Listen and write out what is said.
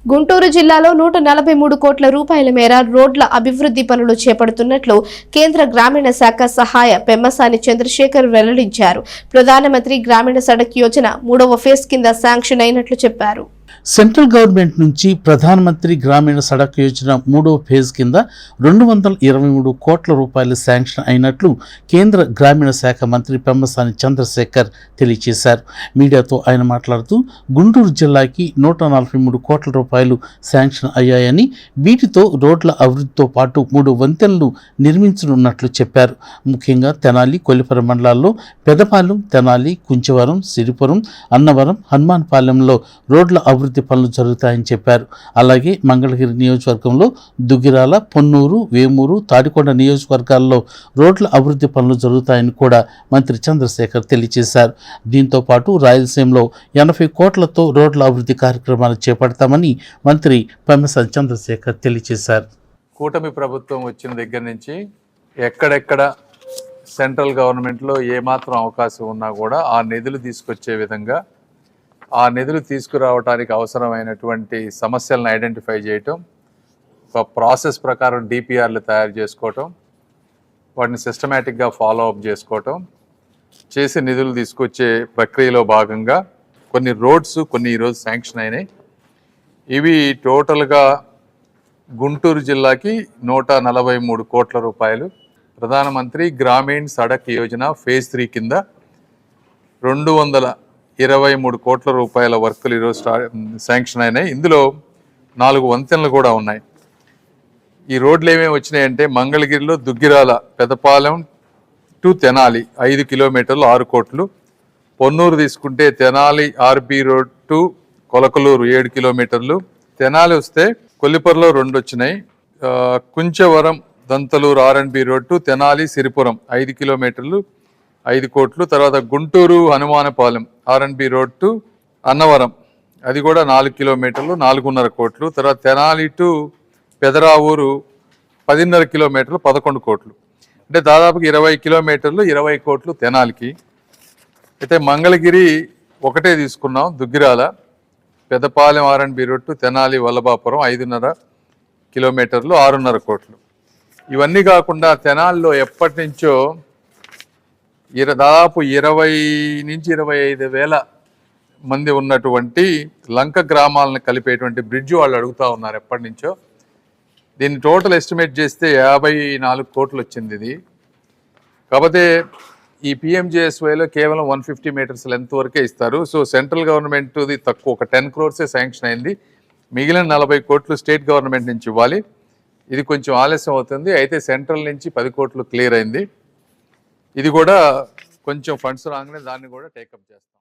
గుంటూరు జిల్లాలో 143 కోట్ల రూపాయల మేర రోడ్ల అభివృద్ధి పనులు చేపడుతున్నట్లు కేంద్ర గ్రామీణ శాఖ సహాయ పెమ్మసాని చంద్రశేఖర్ వెల్లడించారు. ప్రధానమంత్రి గ్రామీణ సడక్ యోజన 3వ ఫేజ్ కింద శాంక్షన్ అయినట్లు చెప్పారు. సెంట్రల్ గవర్నమెంట్ నుంచి ప్రధానమంత్రి గ్రామీణ సడక్ యోజన 3వ ఫేజ్ కింద 223 కోట్ల రూపాయలు శాంక్షన్ అయినట్లు కేంద్ర గ్రామీణ శాఖ మంత్రి పెమ్మసాని చంద్రశేఖర్ తెలియజేశారు. మీడియాతో ఆయన మాట్లాడుతూ గుంటూరు జిల్లాకి 143 కోట్ల రూపాయలు శాంక్షన్ అయ్యాయని, వీటితో రోడ్ల అభివృద్ధితో పాటు 3 వంతెనలు నిర్మించనున్నట్లు చెప్పారు. ముఖ్యంగా తెనాలి, కొల్లిపర మండలాల్లో పెదపాలెం, తెనాలి, కుంచవరం, సిరిపురం, అన్నవరం, హనుమాన్పాలెంలో రోడ్ల అభివృద్ధి పనులు జరుగుతాయని చెప్పారు. అలాగే మంగళగిరి నియోజకవర్గంలో దుగ్గిరాల, పొన్నూరు, వేమూరు, తాడికొండ నియోజకవర్గాల్లో రోడ్ల అభివృద్ధి పనులు జరుగుతాయని కూడా మంత్రి చంద్రశేఖర్ తెలియజేశారు. దీంతో పాటు రాయలసీమలో 80 కోట్లతో రోడ్ల అభివృద్ధి కార్యక్రమాలు చేపడతామని మంత్రి పెమ్మసాని చంద్రశేఖర్ తెలియజేశారు. కూటమి ప్రభుత్వం వచ్చిన దగ్గర నుంచి ఎక్కడెక్కడ సెంట్రల్ గవర్నమెంట్లో ఏమాత్రం అవకాశం ఉన్నా కూడా ఆ నిధులు తీసుకొచ్చే విధంగా, ఆ నిధులు తీసుకురావడానికి అవసరమైనటువంటి సమస్యలను ఐడెంటిఫై చేయటం, ఒక ప్రాసెస్ ప్రకారం డిపిఆర్లు తయారు చేసుకోవటం, వాటిని సిస్టమేటిక్గా ఫాలో అప్ చేసుకోవటం, చేసి నిధులు తీసుకొచ్చే ప్రక్రియలో భాగంగా కొన్ని రోడ్స్ ఈరోజు శాంక్షన్ అయినాయి. ఇవి టోటల్గా గుంటూరు జిల్లాకి 143 కోట్ల రూపాయలు. ప్రధానమంత్రి గ్రామీణ సడక్ యోజన ఫేజ్ 3 కింద 223 కోట్ల రూపాయల వర్కులు ఈరోజు శాంక్షన్ అయినాయి. ఇందులో 4 వంతెనలు కూడా ఉన్నాయి. ఈ రోడ్లు ఏమేమి వచ్చినాయంటే మంగళగిరిలో దుగ్గిరాల పెదపాలెం టు తెనాలి 5 కిలోమీటర్లు 6 కోట్లు. పొన్నూరు తీసుకుంటే Tenali RB road to Kolakaluru 7 కిలోమీటర్లు. తెనాలి వస్తే కొల్లిపరలో 2 వచ్చినాయి. కుంచవరం దంతలూరు ఆర్ఎండ్బి రోడ్ టు తెనాలి సిరిపురం 5 కిలోమీటర్లు 5 కోట్లు. తర్వాత గుంటూరు హనుమానపాలెం ఆర్ఎండ్బి రోడ్ టు అన్నవరం, అది కూడా 4 కిలోమీటర్లు 4.5 కోట్లు. తర్వాత తెనాలి టు పెదరావూరు 10.5 కిలోమీటర్లు 11 కోట్లు. అంటే దాదాపుగా 20 కిలోమీటర్లు 20 కోట్లు తెనాలికి. అయితే మంగళగిరి ఒకటే తీసుకున్నాం, దుగ్గిరాల పెదపాలెం ఆర్ఎండ్బి రోడ్ టు తెనాలి వల్లభాపురం 5.5 కిలోమీటర్లు 6.5 కోట్లు. ఇవన్నీ కాకుండా తెనాలిలో ఎప్పటి నుంచో దాదాపు 20 నుంచి 25 వేల మంది ఉన్నటువంటి లంక గ్రామాలను కలిపేటువంటి బ్రిడ్జ్ వాళ్ళు అడుగుతూ ఉన్నారు ఎప్పటి నుంచో. దీన్ని టోటల్ ఎస్టిమేట్ చేస్తే 54 కోట్లు వచ్చింది ఇది. కాకపోతే ఈ పిఎంజేఎస్వైలో కేవలం 150 మీటర్స్ లెంత్ వరకే ఇస్తారు. సో సెంట్రల్ గవర్నమెంట్ది తక్కువ, ఒక 10 crores శాంక్షన్ అయింది. మిగిలిన 40 కోట్లు స్టేట్ గవర్నమెంట్ నుంచి ఇవ్వాలి. ఇది కొంచెం ఆలస్యం అవుతుంది. అయితే సెంట్రల్ నుంచి 10 కోట్లు క్లియర్ అయింది. ఇది కూడా కొంచెం ఫండ్స్ రాగానే దాన్ని కూడా టేకప్ చేస్తాం.